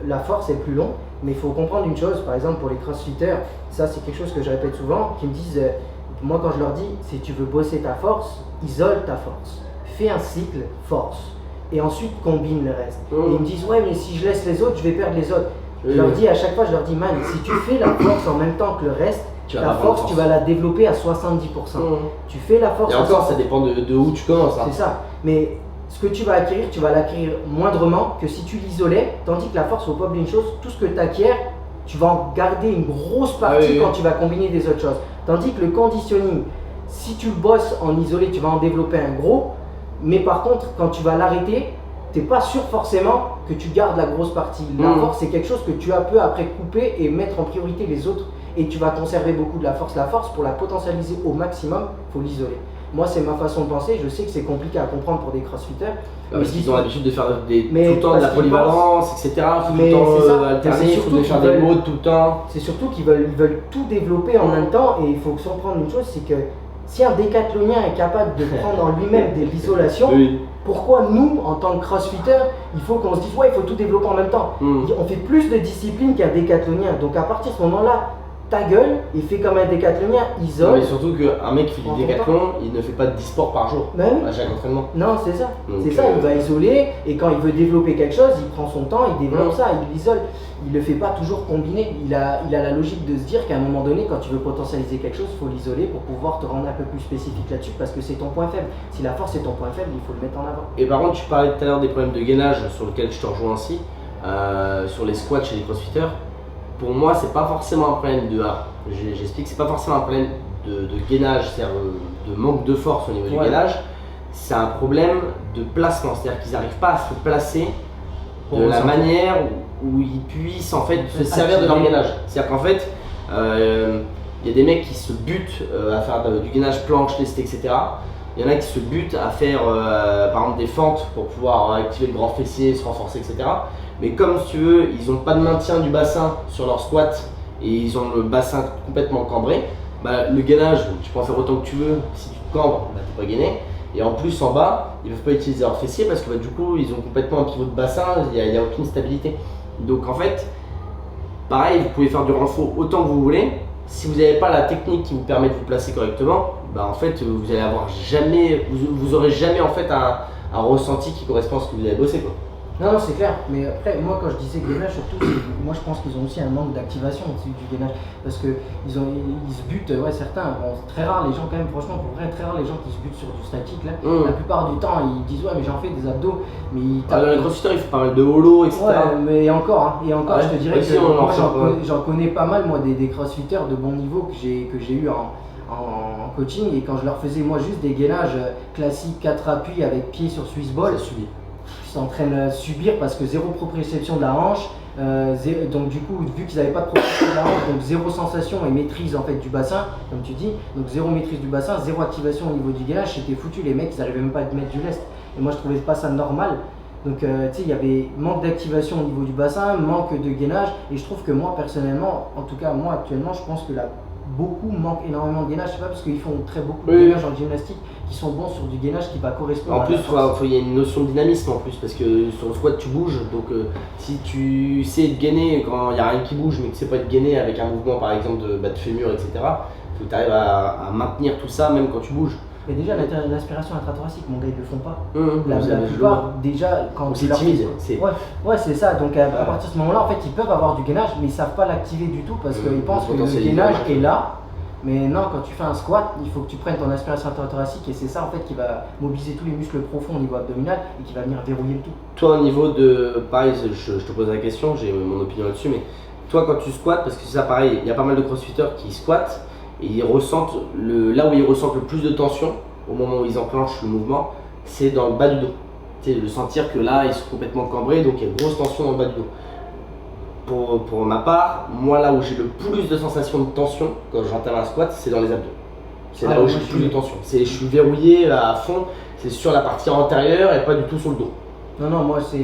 La force est plus long, mais il faut comprendre une chose, par exemple pour les crossfitters, ça c'est quelque chose que je répète souvent, qui me disent, moi quand je leur dis, si tu veux bosser ta force, isole ta force, fais un cycle force. Et ensuite combine le reste. Et ils me disent, ouais, mais si je laisse les autres, je vais perdre les autres. Je leur dis à chaque fois, man, si tu fais la force en même temps que le reste, la force, tu vas la développer à 70%. Tu fais la force. Et encore, ça dépend de où tu commences. C'est ça. Mais ce que tu vas acquérir, tu vas l'acquérir moindrement que si tu l'isolais. Tandis que la force, il ne faut pas oublier une chose, tout ce que tu acquiers, tu vas en garder une grosse partie quand tu vas combiner des autres choses. Tandis que le conditioning, si tu le bosses en isolé, tu vas en développer un gros. Mais par contre, quand tu vas l'arrêter, tu n'es pas sûr forcément que tu gardes la grosse partie. La force, c'est quelque chose que tu peux après couper et mettre en priorité les autres. Et tu vas conserver beaucoup de la force. La force, pour la potentialiser au maximum, il faut l'isoler. Moi, c'est ma façon de penser. Je sais que c'est compliqué à comprendre pour des crossfitters. Parce qu'ils ont l'habitude de faire tout le temps de la polyvalence, etc. Tout le temps alterner, il faut faire des modes tout le temps. C'est surtout qu'ils veulent tout développer en même temps. Et il faut comprendre une chose, c'est que si un décathlonien est capable de prendre en lui-même de l'isolation, pourquoi nous, en tant que crossfitter, il faut qu'on se dise, ouais, il faut tout développer en même temps. On fait plus de disciplines qu'un décathlonien. Donc à partir de ce moment-là, ta gueule et fais comme un décathlonien, Non, isole. mais surtout qu'un mec qui fait En du ton décathlon, il ne fait pas 10 sports par jour Bah oui. à chaque entraînement. Non, c'est ça. Donc, C'est ça, il va isoler et quand il veut développer quelque chose, il prend son temps, il développe Mm. ça, il l'isole. Il le fait pas toujours combiner. Il a la logique de se dire qu'à un moment donné, quand tu veux potentialiser quelque chose, il faut l'isoler pour pouvoir te rendre un peu plus spécifique là-dessus parce que c'est ton point faible. Si la force est ton point faible, il faut le mettre en avant. Et par contre, tu parlais tout à l'heure des problèmes de gainage sur lesquels je te rejoins aussi, sur les squats chez les crossfitters. Pour moi, c'est pas forcément un problème de j'explique, c'est pas forcément un problème de gainage, c'est-à-dire de manque de force au niveau du Ouais. gainage. C'est un problème de placement, c'est-à-dire qu'ils n'arrivent pas à se placer Pour de la ressentir. manière où ils puissent en fait se servir de leur gainage. C'est-à-dire qu'en fait, il y a des mecs qui se butent à faire du gainage planche, lesté, etc. Il y en a qui se butent à faire par exemple des fentes pour pouvoir activer le grand fessier, se renforcer, etc. Mais comme si tu veux, ils n'ont pas de maintien du bassin sur leur squat et ils ont le bassin complètement cambré, bah, le gainage, tu peux en faire autant que tu veux, si tu te cambres, bah, t'es pas gainé. Et en plus en bas, ils ne peuvent pas utiliser leur fessier parce que bah, du coup ils ont complètement un pivot de bassin, il n'y a aucune stabilité. Donc en fait, pareil, vous pouvez faire du renfort autant que vous voulez. Si vous n'avez pas la technique qui vous permet de vous placer correctement, bah en fait vous allez avoir jamais, vous aurez jamais en fait un ressenti qui correspond à ce que vous avez bossé quoi. Non, c'est clair, mais après, moi quand je disais gainage, surtout, moi je pense qu'ils ont aussi un manque d'activation aussi du gainage parce qu'ils se butent, ouais, certains, bon, c'est très rare les gens, quand même, franchement, pour vrai, très rare les gens qui se butent sur du statique là. La plupart du temps, ils disent, ouais, mais j'en fais des abdos, mais ils Dans les crossfitters, il faut pas mal de holo, etc. Ouais, mais encore, hein, et encore, Ouais, je te dirais aussi, que on en moi, sort, ouais. j'en connais pas mal, moi, des crossfitters de bon niveau que j'ai eu en coaching, et quand je leur faisais, moi, juste des gainages classiques, 4 appuis avec pied sur Swiss ball, Ça subit. ils sont en train de subir parce que zéro proprioception de la hanche, donc du coup, vu qu'ils n'avaient pas de proprioception de la hanche, donc zéro sensation et maîtrise en fait du bassin, comme tu dis, donc zéro maîtrise du bassin, zéro activation au niveau du gainage, c'était foutu, les mecs ils n'arrivaient même pas à te mettre du lest, et moi je trouvais pas ça normal. Donc tu sais, il y avait manque d'activation au niveau du bassin, manque de gainage, et je trouve que moi personnellement, en tout cas moi actuellement, je pense que beaucoup manquent énormément de gainage, je sais pas parce qu'ils font très beaucoup de Oui. gainage en gymnastique, qui sont bons sur du gainage qui va correspondre En à plus, la force. il y a une notion de dynamisme en plus parce que sur le squat tu bouges, donc si tu sais te gainer quand il n'y a rien qui bouge mais que tu sais pas te gainer avec un mouvement par exemple de fémur, etc., il faut que tu arrives à maintenir tout ça même quand tu bouges. Mais déjà l'aspiration intrathoracique, mon gars, ils le font pas. Vous La avez le plupart, déjà, quand Ou tu c'est leur timide, fais- c'est- Ouais, c'est ça. Donc à partir de ce moment-là, en fait, ils peuvent avoir du gainage, mais ils savent pas l'activer du tout parce qu'ils pensent que le potentiel gainage est est là. Mais non, quand tu fais un squat, il faut que tu prennes ton aspiration intrathoracique et c'est ça en fait qui va mobiliser tous les muscles profonds au niveau abdominal et qui va venir verrouiller le tout. Toi au niveau de, pareil, je te pose la question, j'ai mon opinion là-dessus, mais toi quand tu squattes, parce que c'est ça pareil, il y a pas mal de crossfitters qui squattent et ils ressentent, là où ils ressentent le plus de tension au moment où ils enclenchent le mouvement, c'est dans le bas du dos. Tu sais, de sentir que là ils sont complètement cambrés, donc il y a une grosse tension dans le bas du dos. Pour ma part, moi là où j'ai le plus de sensations de tension quand j'entame un squat, c'est dans les abdos. C'est là où j'ai le plus de tension. Je suis verrouillé à fond, c'est sur la partie antérieure et pas du tout sur le dos. Non, moi je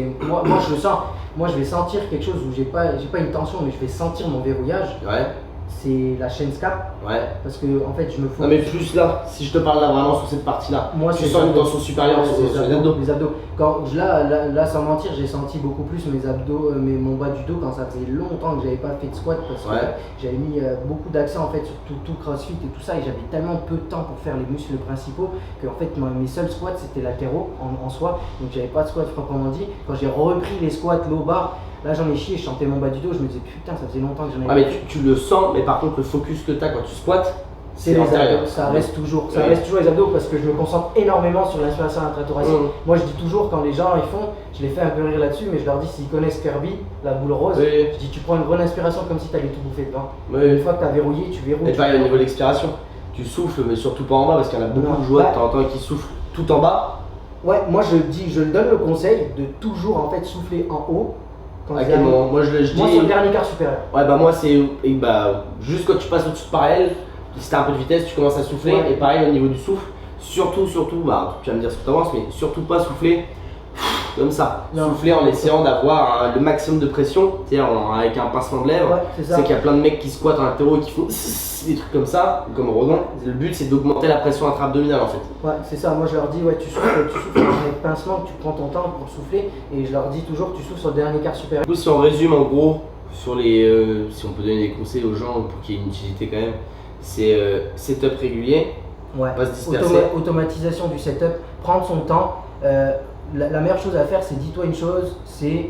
le sens. Moi je vais sentir quelque chose où j'ai pas une tension, mais je vais sentir mon verrouillage. Ouais, C'est la chaîne scap ouais. parce que en fait je me fous. Non mais plus là, si je te parle là vraiment sur cette partie-là, Moi, tu c'est sens les une abdos. tension supérieure Ouais, sur c'est les abdos. Les abdos. Là, sans mentir, j'ai senti beaucoup plus mes abdos, mon bas du dos quand ça faisait longtemps que j'avais pas fait de squat parce que Ouais. j'avais mis beaucoup d'accent en fait sur tout CrossFit et tout ça et j'avais tellement peu de temps pour faire les muscles principaux que en fait mes seuls squats c'était latéraux en soi, donc j'avais pas de squat proprement dit. Quand j'ai repris les squats low bar, là j'en ai chié, je sentais mon bas du dos, je me disais putain ça faisait longtemps que j'en Ah avais mais pas fait. tu le sens, mais par contre le focus que tu as quand tu squattes, C'est c'est les antérieur. abdos, ça reste toujours Ouais. les abdos parce que je me concentre énormément sur l'inspiration intrathoracique. Mmh. Moi je dis toujours quand les gens ils font, je les fais un peu rire là-dessus, mais je leur dis s'ils connaissent Kirby, la boule rose, Oui. je dis tu prends une bonne inspiration comme si tu allais tout bouffer dedans. Oui. Une fois que tu as verrouillé, tu verrouilles. Et pareil au niveau de l'expiration, tu souffles mais surtout pas en bas parce qu'il y en a beaucoup Non. de joueurs de Bah. temps en temps qui soufflent tout en bas. Ouais, moi je donne le conseil de toujours en fait souffler en haut. Quand À il y quel a- moment? Moi je Moi dis. sur le dernier quart supérieur. Ouais bah moi c'est juste quand tu passes au-dessus de parallèle, si t'as un peu de vitesse tu commences à souffler Ouais. et pareil au niveau du souffle, surtout bah tu vas me dire ce que tu avances mais surtout pas souffler comme ça, Non. souffler en essayant d'avoir le maximum de pression, c'est-à-dire avec un pincement de lèvres. Ouais, c'est ça. C'est qu'il y a plein de mecs qui squattent en latéraux et qui font des trucs comme ça, comme Rodon. Le but c'est d'augmenter la pression intra-abdominale en fait. Ouais, c'est ça. Moi, je leur dis, ouais, tu souffles avec pincement, que tu prends ton temps pour souffler. Et je leur dis toujours, tu souffles sur le dernier quart supérieur. Du coup si on résume en gros sur les, si on peut donner des conseils aux gens pour qu'il y ait une utilité quand même, c'est setup régulier, Ouais. pas se disperser. Automatisation du setup, prendre son temps. La meilleure chose à faire, c'est dis-toi une chose, c'est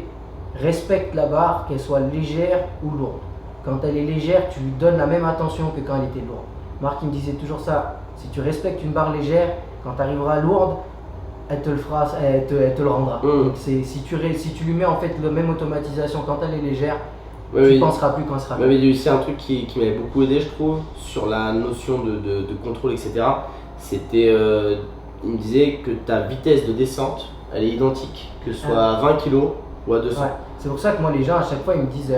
respecte la barre, qu'elle soit légère ou lourde. Quand elle est légère, tu lui donnes la même attention que quand elle était lourde. Marc il me disait toujours ça, si tu respectes une barre légère, quand tu arriveras lourde, elle te le fera, elle te le rendra. Donc si tu lui mets en fait la même automatisation quand elle est légère, tu ne penseras plus quand elle sera lourde. Il y a aussi un truc qui m'avait beaucoup aidé, je trouve, sur la notion de contrôle, etc. C'était, il me disait que ta vitesse de descente, elle est identique, que ce soit à 20 kg ou à 200. Ouais. C'est pour ça que moi les gens à chaque fois ils me disent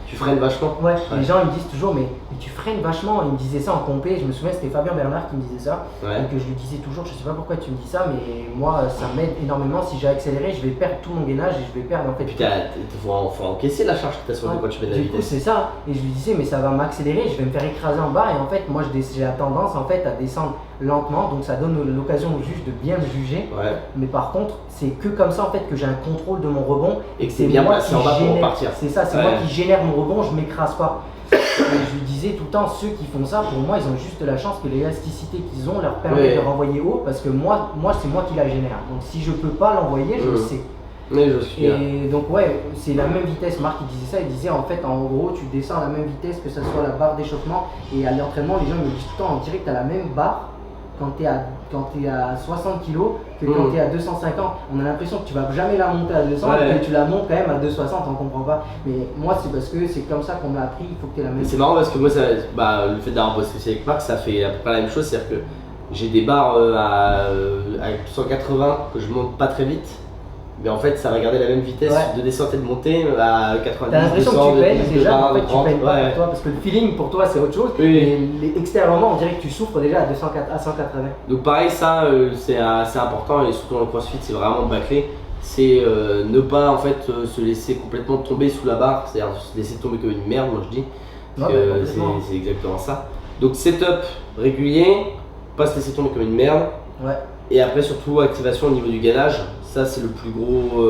tu freines vachement. Ouais, les gens ils me disent toujours mais tu freines vachement. Ils me disaient ça en compé, je me souviens c'était Fabien Bernard qui me disait ça. Ouais. Et que je lui disais toujours, je sais pas pourquoi tu me dis ça, mais moi ça m'aide énormément. Si j'ai accéléré, je vais perdre tout mon gainage et je vais perdre en fait. Et puis faut encaisser la charge que tu as sur le quand tu fais de la Du coup, vitesse. c'est ça. Et je lui disais mais ça va m'accélérer, je vais me faire écraser en bas. Et en fait moi j'ai la tendance en fait à descendre lentement, donc ça donne l'occasion au juge de bien me juger. Ouais. Mais par contre c'est que comme ça en fait que j'ai un contrôle de mon rebond Et que c'est bien placé en bas pour repartir. C'est ça, c'est moi qui génère mon rebond, je m'écrase pas. Et je lui disais tout le temps, ceux qui font ça, pour moi, ils ont juste la chance que l'élasticité qu'ils ont leur permet de renvoyer haut, parce que moi c'est moi qui la génère. Donc si je peux pas l'envoyer, je le sais. Mais je suis Et donc ouais, c'est la même vitesse. Marc il disait ça, il disait en fait en gros tu descends à la même vitesse que ça soit la barre d'échauffement. Et à l'entraînement, les gens me disent tout le temps, on dirait que tu as la même barre quand tu es à 60 kg que quand tu es à 250. On a l'impression que tu vas jamais la monter à 200 et que tu la montes quand même à 260, on comprend pas. Mais moi c'est parce que c'est comme ça qu'on m'a appris, il faut que tu aies la même. C'est marrant parce que moi le fait d'avoir bossé aussi avec Marc, ça fait à peu près la même chose, c'est-à-dire que j'ai des barres à 180 que je monte pas très vite. Mais en fait, ça va garder la même vitesse de descente et de montée à 90. T'as l'impression que tu peines déjà, en fait, tu peines pas ouais. pour toi, parce que le feeling pour toi c'est autre chose. Mais extérieurement, on dirait que tu souffres déjà à 180. Donc pareil, ça c'est assez important et surtout dans le CrossFit, c'est vraiment bâclé. C'est ne pas en fait se laisser complètement tomber sous la barre, c'est-à-dire se laisser tomber comme une merde, moi je dis. C'est exactement ça. Donc setup régulier, pas se laisser tomber comme une merde. Ouais. Et après surtout activation au niveau du gainage. Ça c'est le plus gros,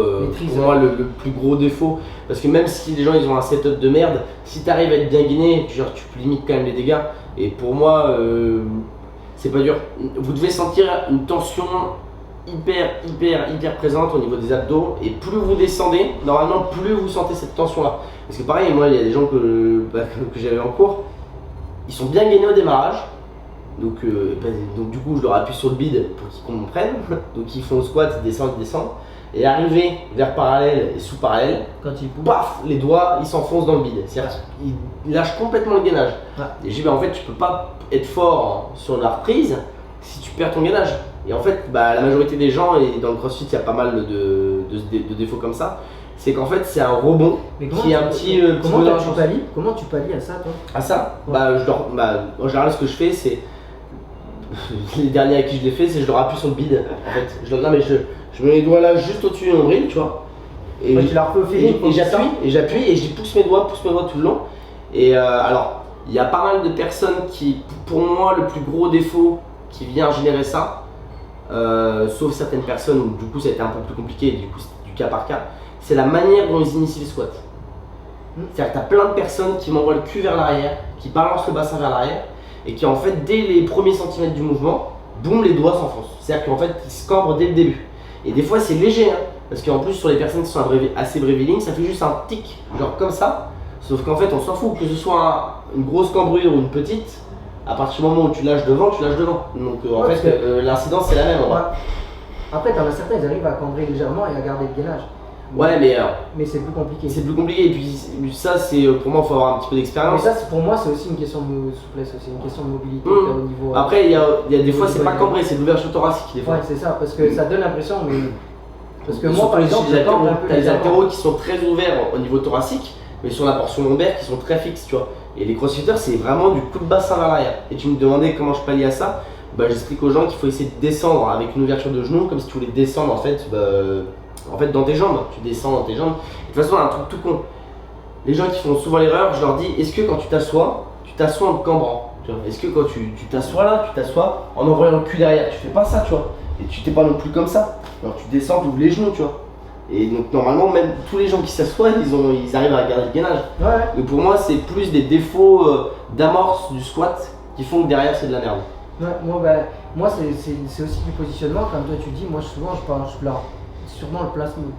pour moi le plus gros défaut, parce que même si les gens ils ont un setup de merde, si tu arrives à être bien gainé, tu limites quand même les dégâts. Et pour moi c'est pas dur. Vous devez sentir une tension hyper présente au niveau des abdos, et plus vous descendez, normalement plus vous sentez cette tension là. Parce que pareil, moi il y a des gens que j'avais en cours, ils sont bien gainés au démarrage. Donc du coup je leur appuie sur le bide pour qu'ils comprennent. Donc ils font le squat, ils descendent. Et arrivé vers parallèle et sous parallèle, quand ils poussent, paf, les doigts ils s'enfoncent dans le bide. C'est-à-dire qu'ils lâchent complètement le gainage. Et je dis en fait tu peux pas être fort sur la reprise si tu perds ton gainage. Et en fait la majorité des gens, et dans le CrossFit il y a pas mal de défauts comme ça, c'est qu'en fait c'est un rebond qui est un petit comment tu pallies à ça toi? À ça en général ce que je fais c'est les derniers à qui je l'ai fait, c'est je leur appuie sur le bide en fait. Je mets les doigts là juste au-dessus du nombril, tu vois. Et tu leur fais au feeling, et j'appuie et je pousse mes doigts tout le long. Et alors, il y a pas mal de personnes qui, pour moi, le plus gros défaut qui vient générer ça, sauf certaines personnes où du coup ça a été un peu plus compliqué, du coup c'est du cas par cas, c'est la manière dont ils initient les squats. C'est-à-dire que tu as plein de personnes qui m'envoient le cul vers l'arrière, qui balancent le bassin vers l'arrière, et qui en fait dès les premiers centimètres du mouvement, boum, les doigts s'enfoncent. C'est-à-dire qu'en fait ils se cambrent dès le début. Et des fois c'est léger, hein, parce qu'en plus sur les personnes qui sont assez brevilignes, ça fait juste un tic, genre comme ça. Sauf qu'en fait on s'en fout, que ce soit une grosse cambrure ou une petite, à partir du moment où tu lâches devant, tu lâches devant. Donc en fait l'incidence c'est la même. Après t'en as certains, ils arrivent à cambrer légèrement et à garder le gainage. Ouais, mais c'est plus compliqué. C'est plus compliqué, et puis ça c'est pour moi il faut avoir un petit peu d'expérience. Mais ça pour moi c'est aussi une question de souplesse, aussi une question de mobilité au niveau. Après il y a des fois c'est pas cambré, c'est l'ouverture thoracique des fois. Ouais c'est ça, parce que ça donne l'impression, mais parce que moi par exemple je cambre un peu. T'as les haltéros qui sont très ouverts au niveau thoracique, mais sur la portion lombaire qui sont très fixes, tu vois. Et les crossfitters c'est vraiment du coup de bassin vers l'arrière. Et tu me demandais comment je pallie à ça, j'explique aux gens qu'il faut essayer de descendre avec une ouverture de genou, comme si tu voulais descendre en fait dans tes jambes, tu descends dans tes jambes. De toute façon, un truc tout con. Les gens qui font souvent l'erreur, je leur dis, est-ce que quand tu t'assois en te cambrant? Est-ce que quand tu t'assois là, tu t'assois en envoyant le cul derrière? Tu fais pas ça, tu vois. Et tu t'es pas non plus comme ça. Alors tu descends, tu ouvres les genoux, tu vois. Et donc normalement même tous les gens qui s'assoient ils arrivent à garder le gainage. Ouais. Donc pour moi c'est plus des défauts d'amorce du squat qui font que derrière c'est de la merde. Ouais, moi c'est aussi du positionnement, comme toi tu dis, moi souvent je leur, sûrement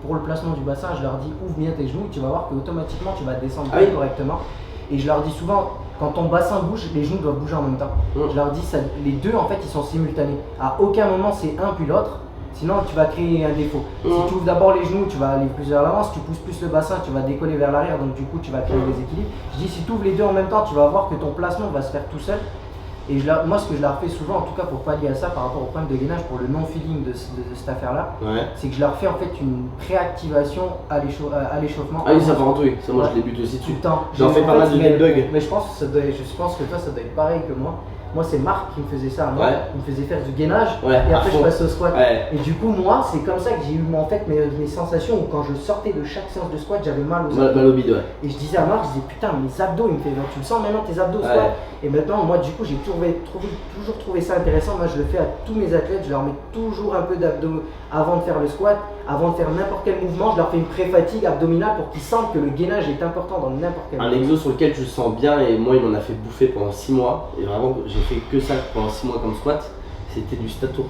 pour le placement du bassin, je leur dis ouvre bien tes genoux, tu vas voir qu'automatiquement tu vas descendre Ah oui. correctement. Et je leur dis souvent, quand ton bassin bouge, les genoux doivent bouger en même temps. Je leur dis, les deux en fait ils sont simultanés. À aucun moment c'est un puis l'autre. Sinon, tu vas créer un défaut. Si tu ouvres d'abord les genoux, tu vas aller plus vers l'avant. Si tu pousses plus le bassin, tu vas décoller vers l'arrière. Donc, du coup, tu vas créer des équilibres. Je dis, si tu ouvres les deux en même temps, tu vas voir que ton placement va se faire tout seul. Et moi, ce que je leur fais souvent, en tout cas pour pallier à ça, par rapport au problème de gainage, pour le non-feeling de cette affaire-là, c'est que je leur fais en fait une préactivation à l'échauffement. Ah oui, ça part en tout, ça moi je les bute aussi Tout dessus. le temps. J'en fais pas mal de dead bug. Mais je pense que toi, ça doit être pareil que moi. Moi, c'est Marc qui me faisait ça. Moi, il me faisait faire du gainage et après je passe au squat. Et du coup, moi, c'est comme ça que j'ai eu en fait mes sensations où quand je sortais de chaque séance de squat, j'avais mal aux abdos. Mal au bide, Et je disais à Marc, je disais putain, mes abdos, il me fait genre, tu le sens maintenant tes abdos squat. Et maintenant, moi, du coup, j'ai toujours trouvé ça intéressant. Moi, je le fais à tous mes athlètes, je leur mets toujours un peu d'abdos avant de faire le squat, avant de faire n'importe quel mouvement. Je leur fais une pré-fatigue abdominale pour qu'ils sentent que le gainage est important dans n'importe quel mouvement. Un exo sur lequel je sens bien, et moi, il m'en a fait bouffer pendant 6 mois. Et vraiment, j'ai fait que ça pendant 6 mois comme squat, c'était du stato.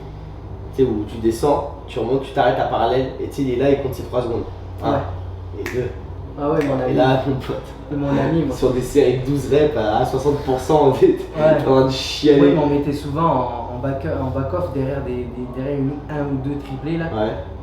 Tu sais, où tu descends, tu remontes, tu t'arrêtes à parallèle, et tu sais, il est là, il compte ses 3 secondes. 1 et 2. Ah ouais, mon ami. Et là, mon pote. Mon ami, moi. Sur des séries de 12 reps à 60%, on était en train de chialer. Oui, mais on mettait souvent en back-off derrière un ou deux triplés là.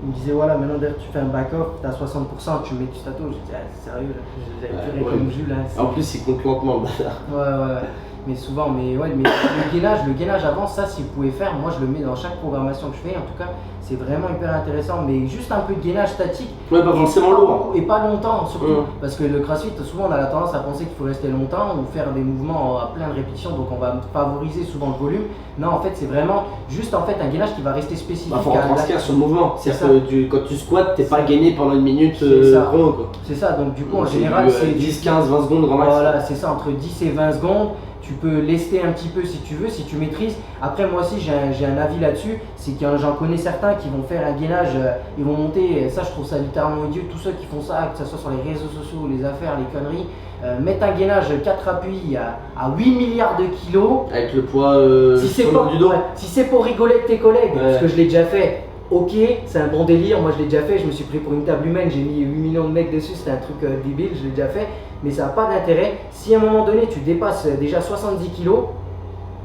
Il me disait voilà, maintenant derrière tu fais un back-off, t'as 60%, tu mets du stato. Je disais sérieux là, j'avais comme Jules là. En plus, il compte lentement le bâtard. Ouais. Mais souvent, mais le gainage avant, ça si vous pouvez faire, moi je le mets dans chaque programmation que je fais, en tout cas c'est vraiment hyper intéressant, mais juste un peu de gainage statique. Ouais, pas forcément lourd. Et pas longtemps surtout, parce que le crossfit, souvent on a la tendance à penser qu'il faut rester longtemps ou faire des mouvements à plein de répétitions, donc on va favoriser souvent le volume. Non, en fait c'est vraiment juste en fait un gainage qui va rester spécifique. Faut retranscrire sur le mouvement, c'est-à-dire que quand tu squattes, t'es pas gainé pendant une minute chrono quoi. C'est ça, donc du coup en général c'est 10, 15, 20 secondes grand max. Voilà, c'est ça, entre 10 et 20 secondes. Tu peux lester un petit peu si tu veux, si tu maîtrises. Après, moi aussi, j'ai un avis là-dessus. C'est que j'en connais certains qui vont faire un gainage, ils vont monter. Ça, je trouve ça littéralement idiot. Tous ceux qui font ça, que ce soit sur les réseaux sociaux, les affaires, les conneries, mettent un gainage 4 appuis à 8 milliards de kilos. Avec le poids du dos. Si c'est pour rigoler avec tes collègues, parce que je l'ai déjà fait. Ok, c'est un bon délire, moi je l'ai déjà fait, je me suis pris pour une table humaine, j'ai mis 8 millions de mecs dessus, c'était un truc débile, je l'ai déjà fait, mais ça n'a pas d'intérêt. Si à un moment donné tu dépasses déjà 70 kg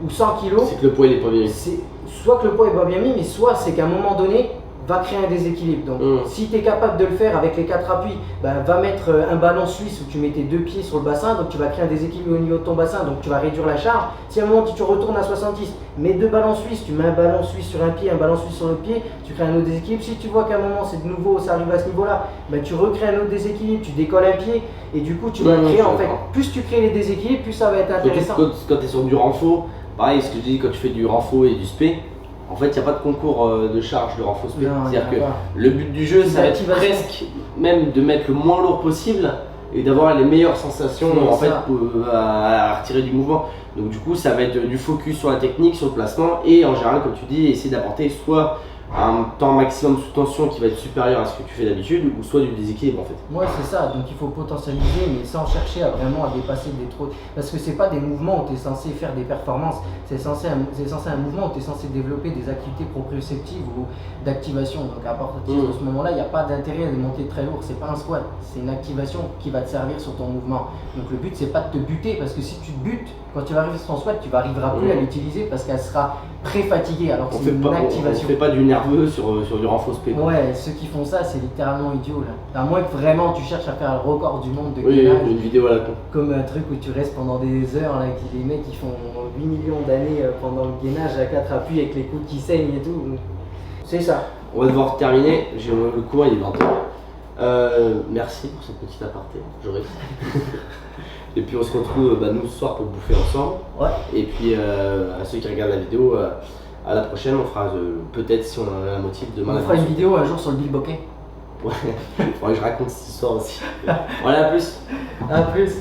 ou 100 kg, c'est que le poids il est pas bien mis. Soit que le poids est pas bien mis, mais soit c'est qu'à un moment donné, va créer un déséquilibre. Donc si tu es capable de le faire avec les 4 appuis, va mettre un ballon suisse où tu mets tes 2 pieds sur le bassin, donc tu vas créer un déséquilibre au niveau de ton bassin, donc tu vas réduire la charge. Si à un moment tu retournes à 70, mets 2 ballons suisses, tu mets un ballon suisse sur un pied, un ballon suisse sur l'autre pied, tu crées un autre déséquilibre. Si tu vois qu'à un moment c'est de nouveau, ça arrive à ce niveau-là, tu recrées un autre déséquilibre, tu décolles un pied et du coup tu vas créer en fait, plus tu crées les déséquilibres, plus ça va être intéressant. Quand tu es sur du renfo, pareil ce que je dis quand tu fais du renfo et du spé, en fait, il n'y a pas de concours de charge de renfort spé. C'est-à-dire que le but du jeu, ça va être presque même de mettre le moins lourd possible et d'avoir les meilleures sensations en fait à retirer du mouvement. Donc du coup, ça va être du focus sur la technique, sur le placement et en général, comme tu dis, essayer d'apporter soit un temps maximum sous tension qui va être supérieur à ce que tu fais d'habitude ou soit du déséquilibre en fait. Ouais, c'est ça, donc il faut potentialiser mais sans chercher à vraiment à dépasser des trop. Parce que c'est pas des mouvements où tu es censé faire des performances, c'est censé un mouvement où tu es censé développer des activités proprioceptives ou d'activation. Donc à partir de ce moment-là, il n'y a pas d'intérêt à monter très lourd, c'est pas un squat, c'est une activation qui va te servir sur ton mouvement. Donc le but c'est pas de te buter parce que si tu te butes, quand tu vas arriver sur ton squat, tu n'arriveras plus à l'utiliser parce qu'elle sera pré-fatiguée alors que c'est une activation. On fait pas du nerveux sur du renfort spé. Ouais, ceux qui font ça, c'est littéralement idiot là. À moins que vraiment tu cherches à faire le record du monde de gainage. Une vidéo à la con. Comme un truc où tu restes pendant des heures là, les mecs qui font 8 millions d'années pendant le gainage à 4 appuis avec les coudes qui saignent et tout. C'est ça. On va devoir terminer, le cours il est 20h. Merci pour cette petite aparté, Joris. Et puis on se retrouve nous ce soir pour bouffer ensemble. Ouais. Et puis à ceux qui regardent la vidéo, à la prochaine, on fera peut-être si on a un motif demain. On fera une vidéo un jour sur le bilboquet. Ouais, il faudrait que je raconte cette histoire aussi. Voilà, à plus. À plus.